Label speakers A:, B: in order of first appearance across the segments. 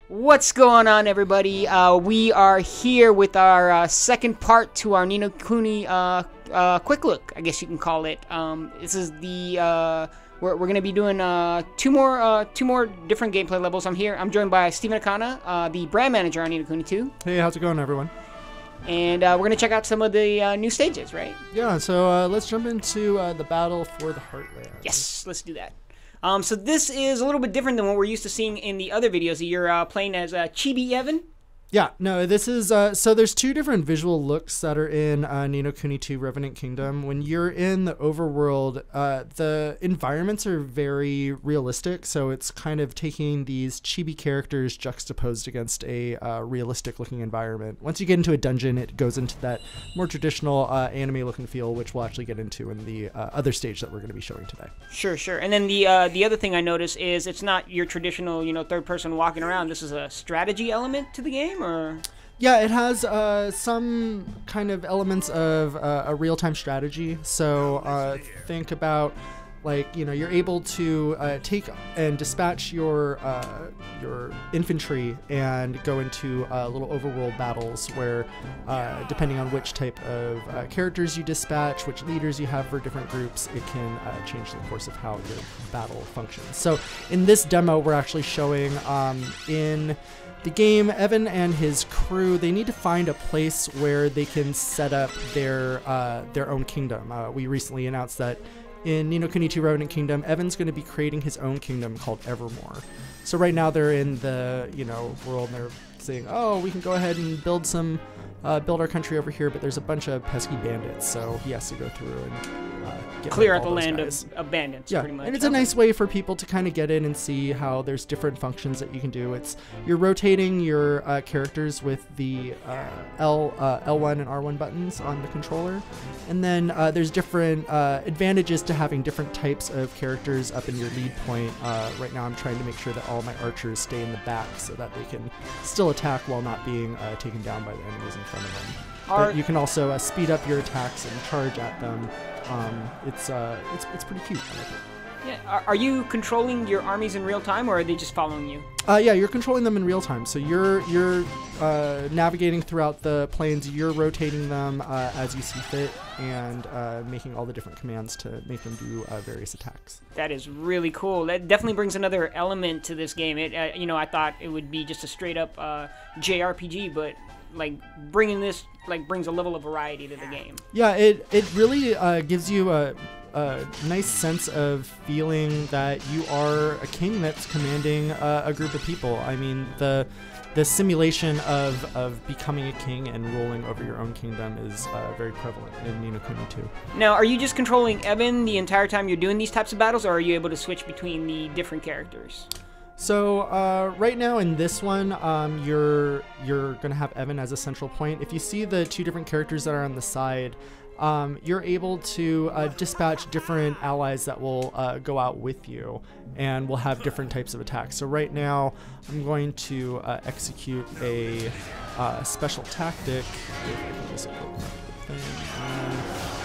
A: What's going on, everybody? We are here with our second part to our Ni no Kuni quick look, I guess you can call it. This is the we're gonna be doing two more different gameplay levels. I'm joined by Steven Akana, the brand manager on Ni no Kuni 2.
B: Hey, how's it going, everyone?
A: And we're gonna check out some of the new stages, right?
B: Yeah, so let's jump into the battle for the Heartland.
A: Yes, let's do that. So this is a little bit different than what we're used to seeing in the other videos. You're playing as Chibi Evan.
B: Yeah, no, this is, so there's two different visual looks that are in Ni no Kuni 2 Revenant Kingdom. When you're in the overworld, the environments are very realistic, so it's kind of taking these chibi characters juxtaposed against a realistic looking environment. Once you get into a dungeon, it goes into that more traditional anime looking feel, which we'll actually get into in the other stage that we're going to be showing today.
A: Sure. And then the other thing I noticed is it's not your traditional, third person walking around. This is a strategy element to the game. Or?
B: Yeah, it has some kind of elements of a real-time strategy. So think about, like, you're able to take and dispatch your infantry and go into little overworld battles where, depending on which type of characters you dispatch, which leaders you have for different groups, it can change the course of how your battle functions. So in this demo, we're actually showing in the game, Evan and his crew, they need to find a place where they can set up their own kingdom. We recently announced that in Ni no Kuni 2 Revenant Kingdom, Evan's going to be creating his own kingdom called Evermore. So right now they're in the world, and they're saying, oh, we can go ahead and build our country over here, but there's a bunch of pesky bandits, so he has to go through and
A: clear out the land of bandits, pretty much.
B: And it's a nice way for people to kind of get in and see how there's different functions that you can do. You're rotating your characters with the L1 and R1 buttons on the controller, and then there's different advantages to having different types of characters up in your lead point. Right now I'm trying to make sure that all my archers stay in the back so that they can still attack while not being taken down by the enemies in front of them. But you can also speed up your attacks and charge at them. It's pretty cute. I like it.
A: Yeah. Are you controlling your armies in real time, or are they just following you?
B: Yeah, you're controlling them in real time. So you're navigating throughout the plains. You're rotating them as you see fit, and making all the different commands to make them do various attacks.
A: That is really cool. That definitely brings another element to this game. It, I thought it would be just a straight up JRPG, but like bringing this brings a level of variety to the game. Yeah,
B: it really gives you a nice sense of feeling that you are a king that's commanding a group of people. I mean, the simulation of becoming a king and ruling over your own kingdom is very prevalent in Ni no Kuni 2.
A: Now, are you just controlling Evan the entire time you're doing these types of battles, or are you able to switch between the different characters?
B: So right now in this one, you're gonna have Evan as a central point. If you see the two different characters that are on the side, you're able to dispatch different allies that will go out with you, and will have different types of attacks. So right now, I'm going to execute a special tactic. If I can just open up the thing,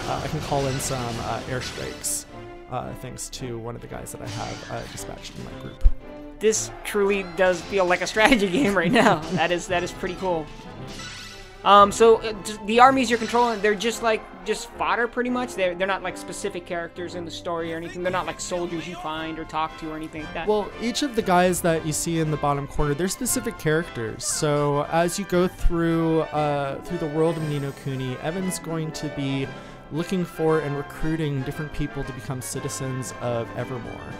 B: I can call in some airstrikes, thanks to one of the guys that I have dispatched in my group.
A: This truly does feel like a strategy game right now. That is pretty cool. So the armies you're controlling, they're just fodder pretty much. They're not like specific characters in the story or anything. They're not like soldiers you find or talk to or anything like that.
B: Well, each of the guys that you see in the bottom corner, they're specific characters. So as you go through the world of Ni no Kuni, Evan's going to be looking for and recruiting different people to become citizens of Evermore.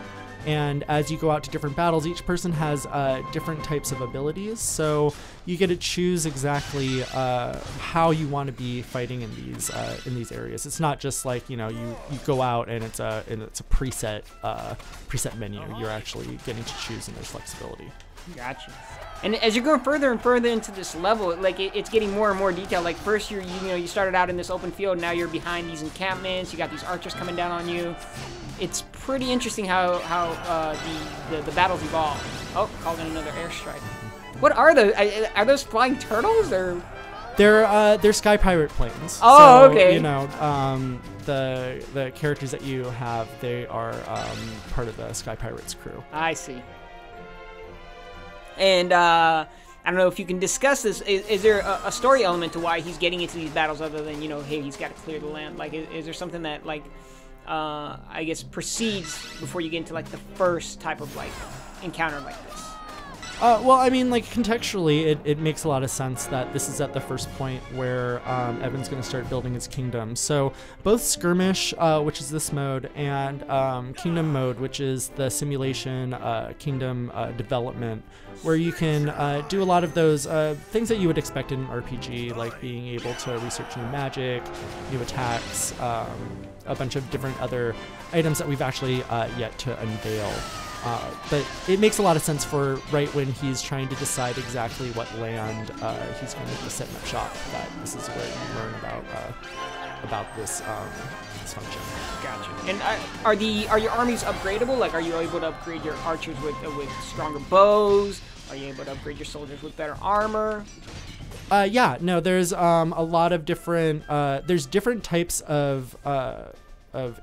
B: And as you go out to different battles, each person has different types of abilities, so you get to choose exactly how you want to be fighting in these areas. It's not just like you go out and it's a preset menu. You're actually getting to choose, and there's flexibility.
A: Gotcha. And as you're going further and further into this level, it's getting more and more detailed. Like first you started out in this open field, now you're behind these encampments. You got these archers coming down on you. It's pretty interesting how the battles evolve. Oh, called in another airstrike. What are those? Are those flying turtles or?
B: They're Sky Pirate planes.
A: Oh,
B: so,
A: okay.
B: The characters that you have, they are part of the Sky Pirates crew.
A: I see. And I don't know if you can discuss this. Is there a story element to why he's getting into these battles other than, you know, hey, he's got to clear the land? Like, is there something that, like, I guess, precedes before you get into, like, the first type of, like, encounter like this?
B: Well, I mean, like, contextually, it makes a lot of sense that this is at the first point where Evan's going to start building his kingdom. So both Skirmish, which is this mode, and Kingdom mode, which is the simulation kingdom development, where you can do a lot of those things that you would expect in an RPG, like being able to research new magic, new attacks, a bunch of different other items that we've actually yet to unveil. But it makes a lot of sense for right when he's trying to decide exactly what land he's going to set up shop. That this is where you learn about this function.
A: Gotcha. And are your armies upgradable? Like, are you able to upgrade your archers with stronger bows? Are you able to upgrade your soldiers with better armor?
B: Yeah. No. There's a lot of different. There's different types of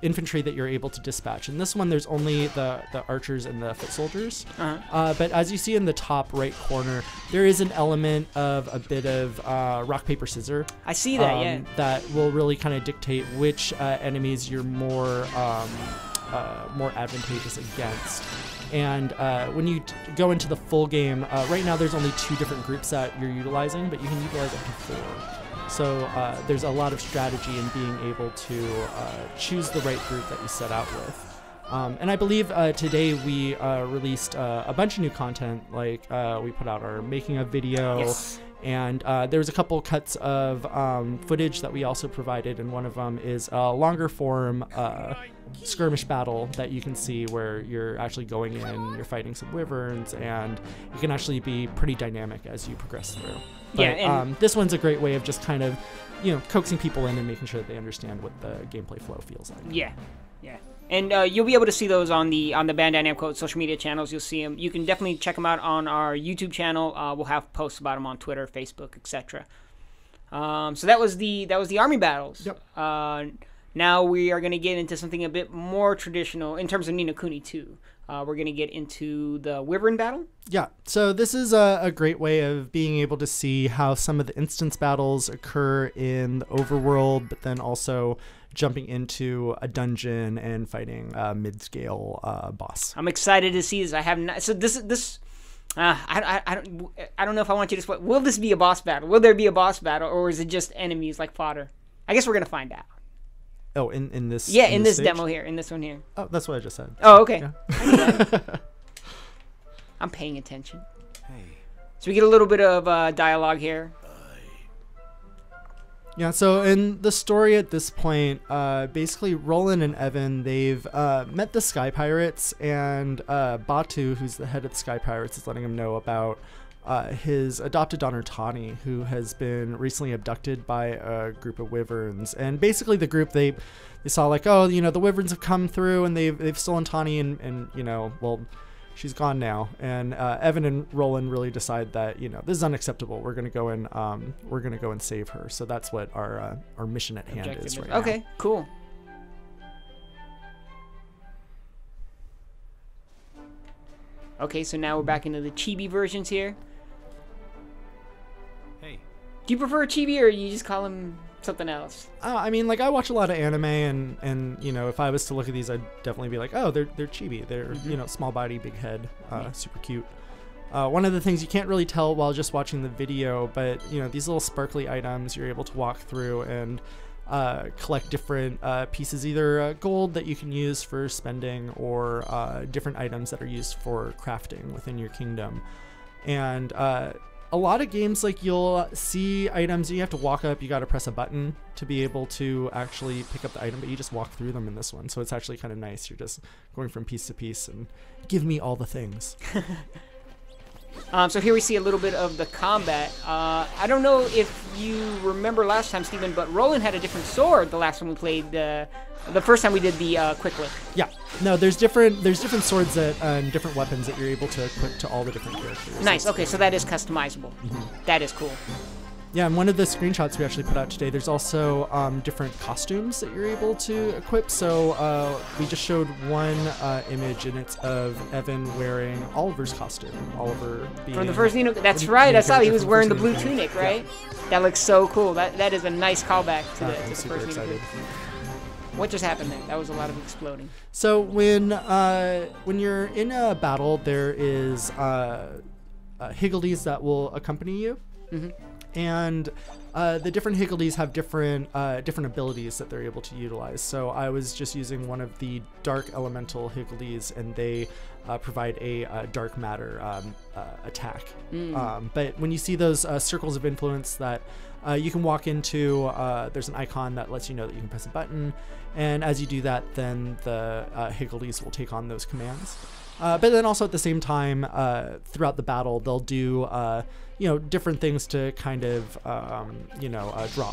B: infantry that you're able to dispatch. In this one, there's only the archers and the foot soldiers. But as you see in the top right corner, there is an element of a bit of rock, paper, scissors.
A: I see that, yeah.
B: That will really kind of dictate which enemies you're more advantageous against. And when you go into the full game, right now there's only 2 different groups that you're utilizing, but you can utilize up to 4. So there's a lot of strategy in being able to choose the right group that you set out with. And I believe today we released a bunch of new content, like we put out our making of video,
A: yes.
B: And there was a couple cuts of footage that we also provided, and one of them is a longer form skirmish battle that you can see where you're actually going in, you're fighting some wyverns, and you can actually be pretty dynamic as you progress through. But,
A: yeah, and
B: this one's a great way of just kind of, you know, coaxing people in and making sure that they understand what the gameplay flow feels like.
A: Yeah, yeah. And you'll be able to see those on the Bandai Namco social media channels. You'll see them. You can definitely check them out on our YouTube channel. We'll have posts about them on Twitter, Facebook, etc. So that was the army battles.
B: Yep.
A: Now we are going to get into something a bit more traditional in terms of Ni no Kuni 2. We're going to get into the Wyvern battle.
B: Yeah, so this is a great way of being able to see how some of the instance battles occur in the overworld, but then also jumping into a dungeon and fighting a mid-scale boss.
A: I'm excited to see this. I have not. So this. I don't know if I want you to explain. Will this be a boss battle? Will there be a boss battle, or is it just enemies like fodder? I guess we're gonna find out.
B: Oh, in this?
A: Yeah, in this
B: stage?
A: demo here, in this one here.
B: Oh, that's what I just said.
A: Oh, okay.
B: Yeah.
A: I'm paying attention.
C: Hey.
A: So we get a little bit of dialogue here.
B: Yeah, so in the story at this point, basically Roland and Evan, they've met the Sky Pirates, and Batu, who's the head of the Sky Pirates, is letting him know about his adopted daughter Tani, who has been recently abducted by a group of wyverns. And basically the group, they saw like, oh, you know, the wyverns have come through and they've stolen Tani, and you know, well, she's gone now. And Evan and Roland really decide that, you know, this is unacceptable. We're gonna go and save her. So that's what our mission at hand is right now.
A: Okay, cool. Okay, so now we're back into the chibi versions here.
C: Hey.
A: Do you prefer chibi, or you just call him something else?
B: I mean, like, I watch a lot of anime, and you know, if I was to look at these, I'd definitely be like, oh, they're chibi. They're you know, small body, big head, super cute. One of the things you can't really tell while just watching the video, but you know, these little sparkly items you're able to walk through and collect different pieces, either gold that you can use for spending, or different items that are used for crafting within your kingdom. And a lot of games, like, you'll see items you have to walk up, you got to press a button to be able to actually pick up the item, but you just walk through them in this one, so it's actually kind of nice. You're just going from piece to piece and give me all the things.
A: So here we see a little bit of the combat. I don't know if you remember last time, Steven, but Roland had a different sword the last time we played, the first time we did the quick look.
B: Yeah, no, there's different swords that and different weapons that you're able to equip to all the different characters.
A: Nice. Okay, so that is customizable. That is cool.
B: Yeah, and one of the screenshots we actually put out today, there's also different costumes that you're able to equip. So we just showed one image, and it's of Evan wearing Oliver's costume. Oliver being...
A: From the first Nino... That's right, I saw he was wearing the blue tunic, right? Yeah. That looks so cool. That is a nice callback to the first Nino.
B: Excited.
A: What just happened there? That was a lot of exploding.
B: So when you're in a battle, there is Higgledies that will accompany you.
A: Mm-hmm.
B: And the different Higgledies have different abilities that they're able to utilize. So I was just using one of the dark elemental Higgledies, and they provide a dark matter attack. But when you see those circles of influence that you can walk into, there's an icon that lets you know that you can press a button. And as you do that, then the Higgledies will take on those commands. But then also at the same time, throughout the battle, they'll do different things to kind of draw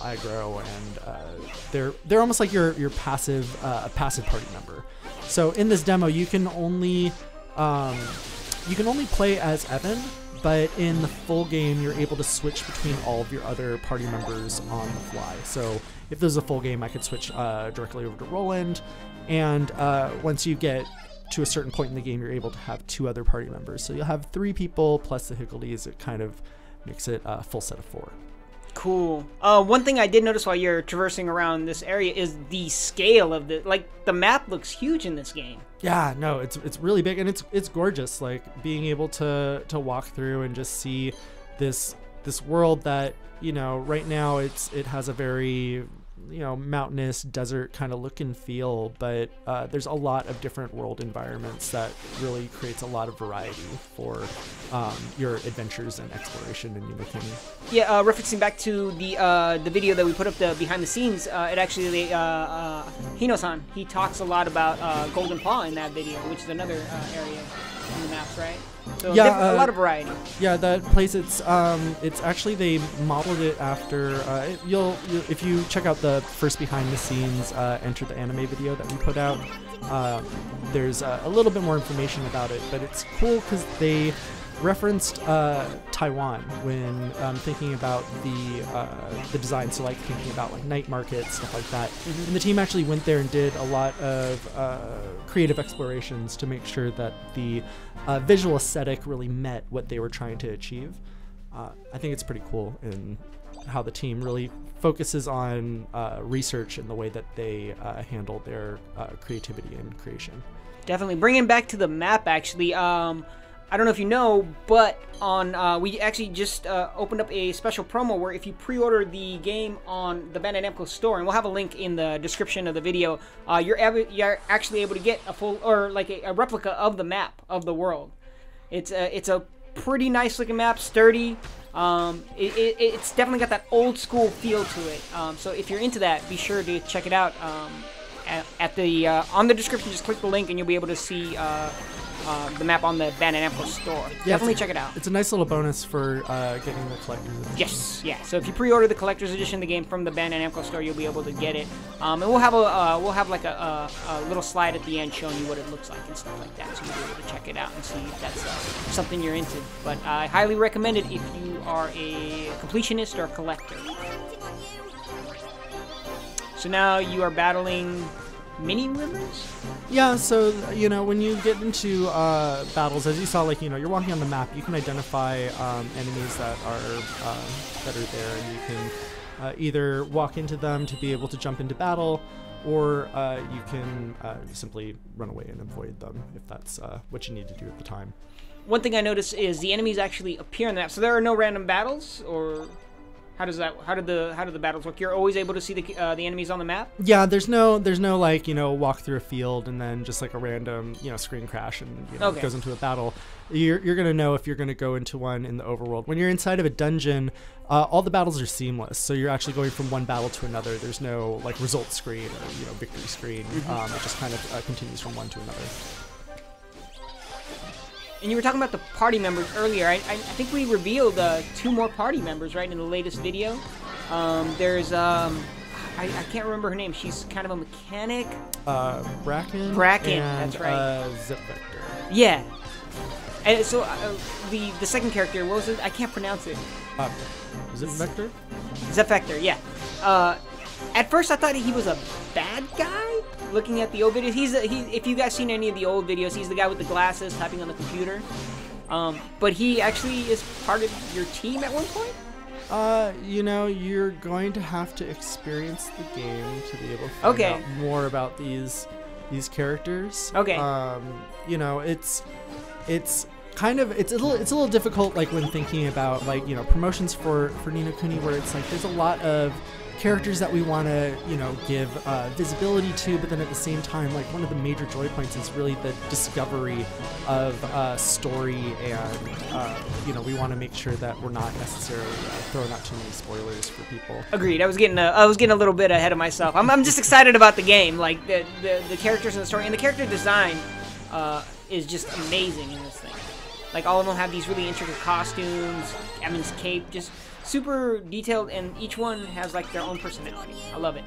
B: aggro, and they're almost like your passive party member. So in this demo, you can only play as Evan, but in the full game, you're able to switch between all of your other party members on the fly. So if there's a full game, I could switch directly over to Roland, and once you get to a certain point in the game, you're able to have 2 other party members. So you'll have 3 people plus the Higgledies. It kind of makes it a full set of 4.
A: Cool. One thing I did notice while you're traversing around this area is the scale of the map looks huge in this game.
B: Yeah, no, it's really big, and it's gorgeous. Like being able to walk through and just see this world that, right now it has a very mountainous desert kind of look and feel, but there's a lot of different world environments that really creates a lot of variety for your adventures and exploration in Yumikuni.
A: Yeah, referencing back to the video that we put up, the behind the scenes, it actually Hino-san, he talks a lot about Golden Paw in that video, which is another area in the maps, right? So
B: yeah,
A: a lot of variety.
B: Yeah, that place, it's actually, they modeled it after, if you check out the first behind the scenes Enter the Anime video that we put out, there's a little bit more information about it, but it's cool because they referenced Taiwan when thinking about the design, so like thinking about like night markets, stuff like that. Mm-hmm. And the team actually went there and did a lot of creative explorations to make sure that the visual aesthetic really met what they were trying to achieve. I think it's pretty cool in how the team really focuses on research and the way that they handle their creativity and creation.
A: Definitely. Bringing back to the map, actually, I don't know if you know, but we actually just opened up a special promo where if you pre-order the game on the Bandai Namco store, and we'll have a link in the description of the video, you're actually able to get a full, or like a replica of the map of the world. It's a pretty nice looking map, sturdy. It's definitely got that old school feel to it. So if you're into that, be sure to check it out. On the description, just click the link and you'll be able to see the map on the Bandai Namco store. Yeah, definitely check it out.
B: It's a nice little bonus for getting the collector's edition.
A: Yes, yeah. So if you pre-order the collector's edition of the game from the Bandai Namco store, you'll be able to get it. And we'll have like a little slide at the end showing you what it looks like and stuff like that, so you'll be able to check it out and see if that's something you're into. But I highly recommend it if you are a completionist or a collector. So now you are battling mini rivers?
B: Yeah, so, when you get into battles, as you saw, like, you're walking on the map, you can identify enemies that are there, and you can either walk into them to be able to jump into battle, or you can simply run away and avoid them if that's what you need to do at the time.
A: One thing I noticed is the enemies actually appear on the map, so there are no random battles, or how do the battles work? You're always able to see the enemies on the map?
B: Yeah, there's no like, walk through a field and then just like a random, screen crash and it goes into a battle. You're going to know if you're going to go into one in the overworld. When you're inside of a dungeon, all the battles are seamless. So you're actually going from one battle to another. There's no like result screen or, victory screen. Mm-hmm. It just kind of continues from one to another.
A: And you were talking about the party members earlier. I think we revealed 2 more party members, right, in the latest video. There's, I can't remember her name. She's kind of a mechanic.
B: Bracken.
A: Bracken,
B: and,
A: that's right.
B: Zip Vector.
A: Yeah. And so the second character, what was it? I can't pronounce it.
B: Is it Vector?
A: Zephyr, yeah. At first I thought he was a bad guy. Looking at the old videos, if you guys seen any of the old videos, he's the guy with the glasses typing on the computer. But he actually is part of your team at one point.
B: You know, you're going to have to experience the game to be able to find out more about these characters.
A: Okay.
B: You know, it's kind of it's a little difficult, like when thinking about, like, you know, promotions for Ni no Kuni, where it's like there's a lot of characters that we want to, you know, give visibility to, but then at the same time, like, one of the major joy points is really the discovery of story, and you know, we want to make sure that we're not necessarily throwing out too many spoilers for people.
A: Agreed. I was getting a little bit ahead of myself. I'm just excited about the game, like the characters and the story, and the character design is just amazing in this thing. Like, all of them have these really intricate costumes. Evan's cape, just super detailed, and each one has like their own personality. I love it.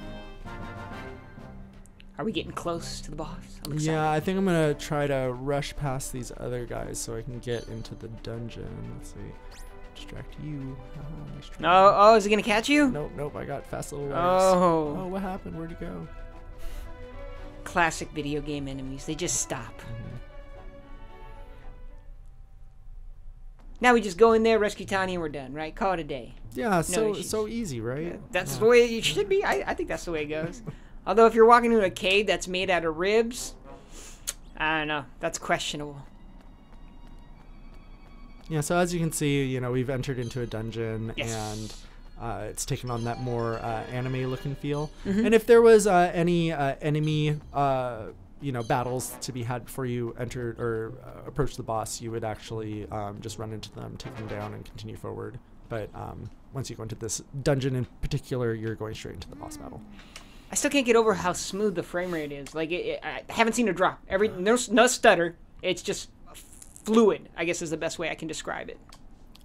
A: Are we getting close to the boss? I'm excited.
B: Yeah, I think I'm gonna try to rush past these other guys so I can get into the dungeon. Let's see. Distract you. Nice try.
A: Oh, is it gonna catch you?
B: Nope, I got fast little legs.
A: Oh,
B: what happened? Where'd he go?
A: Classic video game enemies. They just stop. Now we just go in there, rescue Tani, and we're done, right? Call it a day.
B: Yeah, so easy, right?
A: Yeah, that's the way it should be. I think that's the way it goes. Although if you're walking into a cave that's made out of ribs, I don't know. That's questionable.
B: Yeah, so as you can see, you know, we've entered into a dungeon,
A: yes.
B: and it's taken on that more anime-looking feel. And if there was any enemy you know, battles to be had before you enter or approach the boss, you would actually just run into them, take them down, and continue forward. But once you go into this dungeon in particular, you're going straight into the boss battle.
A: I still can't get over how smooth the frame rate is. Like, I haven't seen a drop. No stutter. It's just fluid, I guess is the best way I can describe it.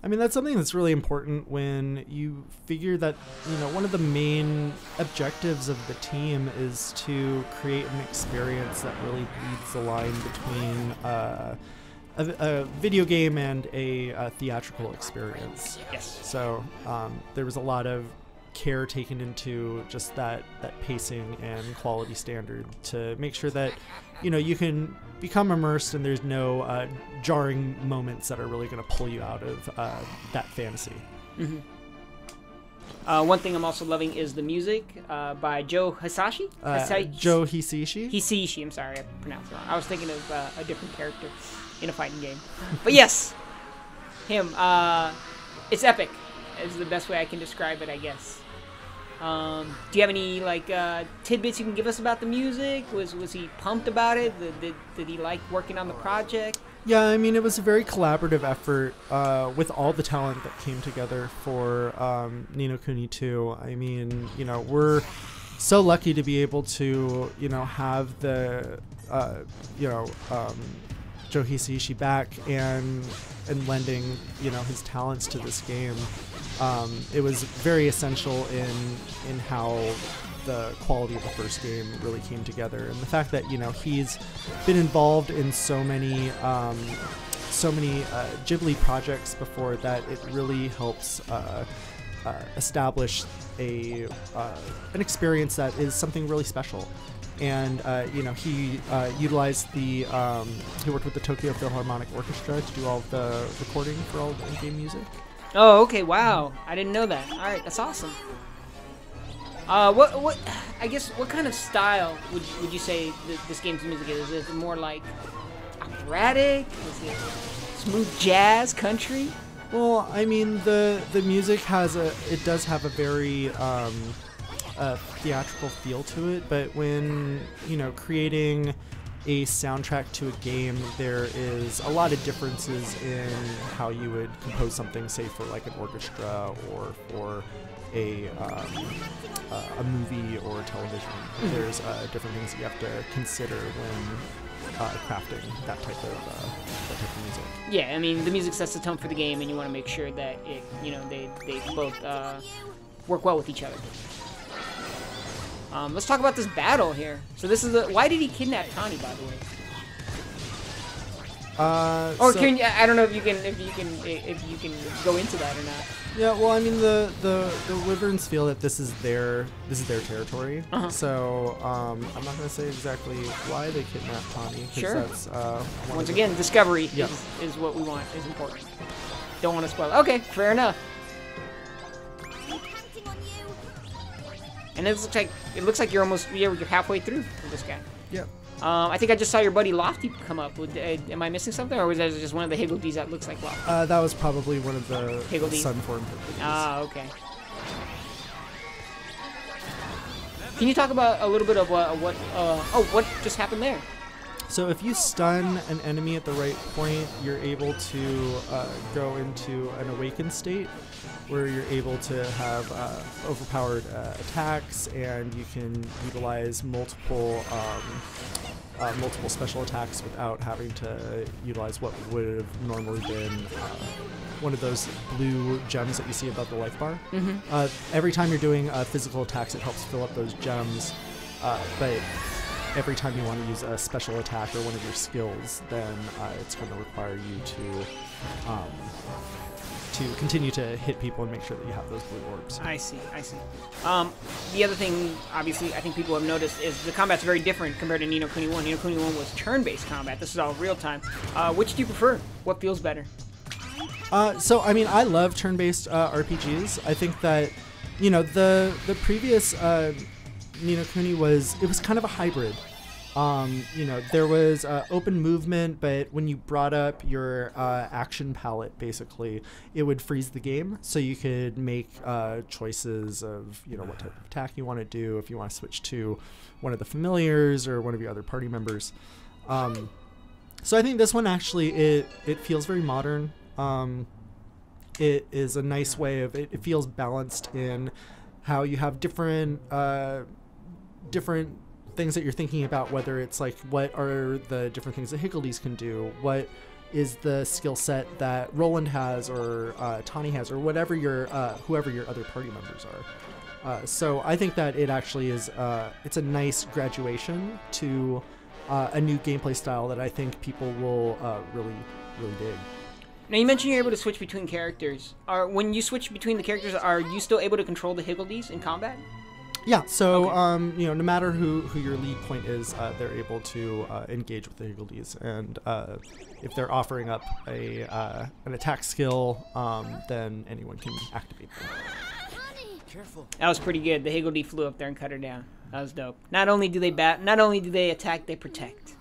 B: I mean, that's something that's really important when you figure that, you know, one of the main objectives of the team is to create an experience that really bleeds the line between a video game and a theatrical experience.
A: Yes.
B: So there was a lot of care taken into just that pacing and quality standard to make sure that, you know, you can become immersed and there's no jarring moments that are really going to pull you out of that fantasy.
A: One thing I'm also loving is the music by Joe Hisashi?
B: Joe Hisaishi?
A: Hisaishi, I'm sorry, I pronounced it wrong. I was thinking of a different character in a fighting game. But yes, him. It's epic, is the best way I can describe it, I guess. Do you have any like tidbits you can give us about the music? Was he pumped about it? Did he like working on the project?
B: Yeah, I mean, it was a very collaborative effort with all the talent that came together for Ni no Kuni 2. I mean, you know, we're so lucky to be able to, you know, have the Joe Hisaishi back and lending, you know, his talents to this game. It was very essential in how the quality of the first game really came together, and the fact that, you know, he's been involved in so many Ghibli projects before, that it really helps establish an experience that is something really special. And you know, he utilized he worked with the Tokyo Philharmonic Orchestra to do all of the recording for all the in-game music.
A: Oh, okay, wow. I didn't know that. All right, that's awesome. What I guess, what kind of style would you say this game's music is? Is it more like operatic? Is it smooth jazz, country?
B: Well, I mean, the music does have a very theatrical feel to it, but when, you know, creating a soundtrack to a game, there is a lot of differences in how you would compose something, say for like an orchestra or for a movie or television. There's different things you have to consider when crafting that type of music.
A: Yeah, I mean, the music sets the tone for the game, and you want to make sure that it, you know, they both work well with each other. Let's talk about this battle here. So this is why did he kidnap Tani, by the way? Or can you, I don't know if you can go into that or not.
B: Yeah, well, I mean the Wyverns feel that this is their territory. So I'm not going to say exactly why they kidnapped Tawny.
A: Sure.
B: That's,
A: once again, discovery
B: Yep.
A: is what we want. Is important. Don't want to spoil. Okay, fair enough. And it looks like you're halfway through with this guy.
B: Yep.
A: I think I just saw your buddy Lofty come up. Am I missing something, or was that just one of the Higgledies that looks like Lofty?
B: That was probably one of the
A: Higgledy.
B: sun form Higgledies.
A: Ah, okay. Can you talk about a little bit of what just happened there?
B: So if you stun an enemy at the right point, you're able to go into an awakened state where you're able to have overpowered attacks, and you can utilize multiple special attacks without having to utilize what would have normally been one of those blue gems that you see above the life bar. Every time you're doing physical attacks, it helps fill up those gems, but every time you want to use a special attack or one of your skills, then it's going to require you to continue to hit people and make sure that you have those blue orbs.
A: I see. The other thing, obviously, I think people have noticed is the combat's very different compared to Ni no Kuni 1. Ni no Kuni 1 was turn-based combat. This is all real-time. Which do you prefer? What feels better?
B: So, I mean, I love turn-based RPGs. I think that, the previous Ni no Kuni was kind of a hybrid. There was open movement, but when you brought up your action palette, basically, it would freeze the game, so you could make choices of what type of attack you want to do, if you want to switch to one of the familiars or one of your other party members. So I think this one actually it feels very modern. It is a nice way of it feels balanced in how you have different things that you're thinking about, whether it's like what are the different things that Higgledies can do, what is the skill set that Roland has or Tawny has, or whatever your whoever your other party members are. So I think that it actually is it's a nice graduation to a new gameplay style that I think people will really dig.
A: Now, you mentioned you're able to switch between characters. When you switch between the characters, are you still able to control the Higgledies in combat?
B: Yeah, so
A: Okay.
B: no matter who your lead point is, they're able to engage with the Higgledies, and if they're offering up an attack skill, then anyone can activate them.
C: Careful.
A: That was pretty good. The Higgledy flew up there and cut her down. That was dope. Not only do they attack, they protect.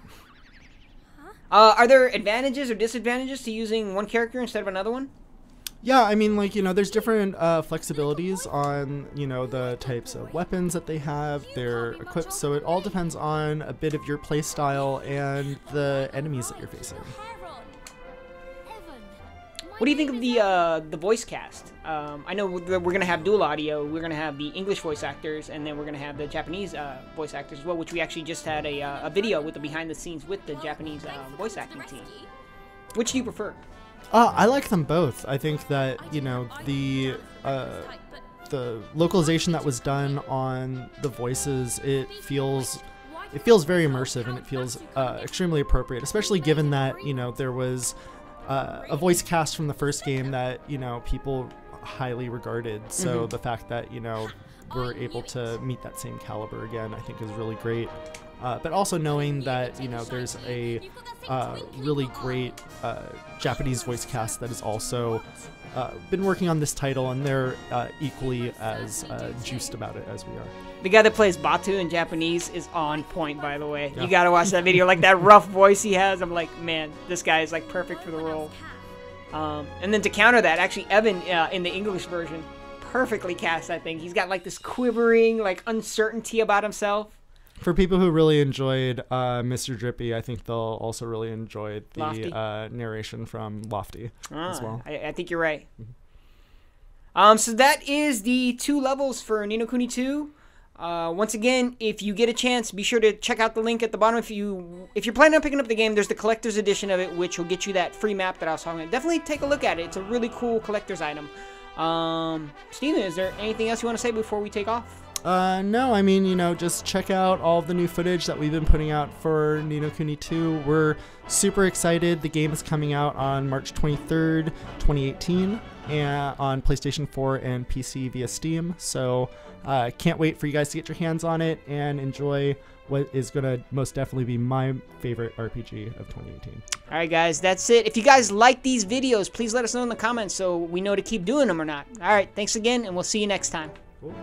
A: Are there advantages or disadvantages to using one character instead of another one?
B: Yeah, I mean, there's different flexibilities on, the types of weapons that they have, they're equipped, so it all depends on a bit of your play style and the enemies that you're facing.
A: What do you think of the voice cast? I know we're going to have dual audio, we're going to have the English voice actors, and then we're going to have the Japanese voice actors as well, which we actually just had a video with the behind the scenes with the Japanese voice acting team. Which do you prefer?
B: I like them both. I think that, the localization that was done on the voices, it feels very immersive, and it feels extremely appropriate, especially given that, there was a voice cast from the first game that, people highly regarded. So the fact that, we're able to meet that same caliber again, I think is really great. But also knowing that, there's a really great Japanese voice cast that has also been working on this title, and they're equally as juiced about it as we are.
A: The guy that plays Batu in Japanese is on point, by the way.
B: Yeah.
A: You gotta watch that video. Like, that rough voice he has, I'm like, man, this guy is, perfect for the role. And then to counter that, actually, Evan, in the English version, perfectly cast, I think. He's got, this quivering, uncertainty about himself.
B: For people who really enjoyed Mr. Drippy, I think they'll also really enjoy the narration from Lofty as well.
A: I think you're right. So that is the 2 levels for Ni no Kuni 2. Once again, if you get a chance, be sure to check out the link at the bottom. If you're planning on picking up the game, there's the collector's edition of it, which will get you that free map that I was talking about. Definitely take a look at it. It's a really cool collector's item. Steven, is there anything else you want to say before we take off?
B: No, I mean, just check out all of the new footage that we've been putting out for Ni no Kuni 2. We're super excited. The game is coming out on March 23rd, 2018, and on PlayStation 4 and PC via Steam. So can't wait for you guys to get your hands on it and enjoy what is going to most definitely be my favorite RPG of 2018.
A: All right, guys, that's it. If you guys like these videos, please let us know in the comments so we know to keep doing them or not. All right, thanks again, and we'll see you next time.
B: Cool.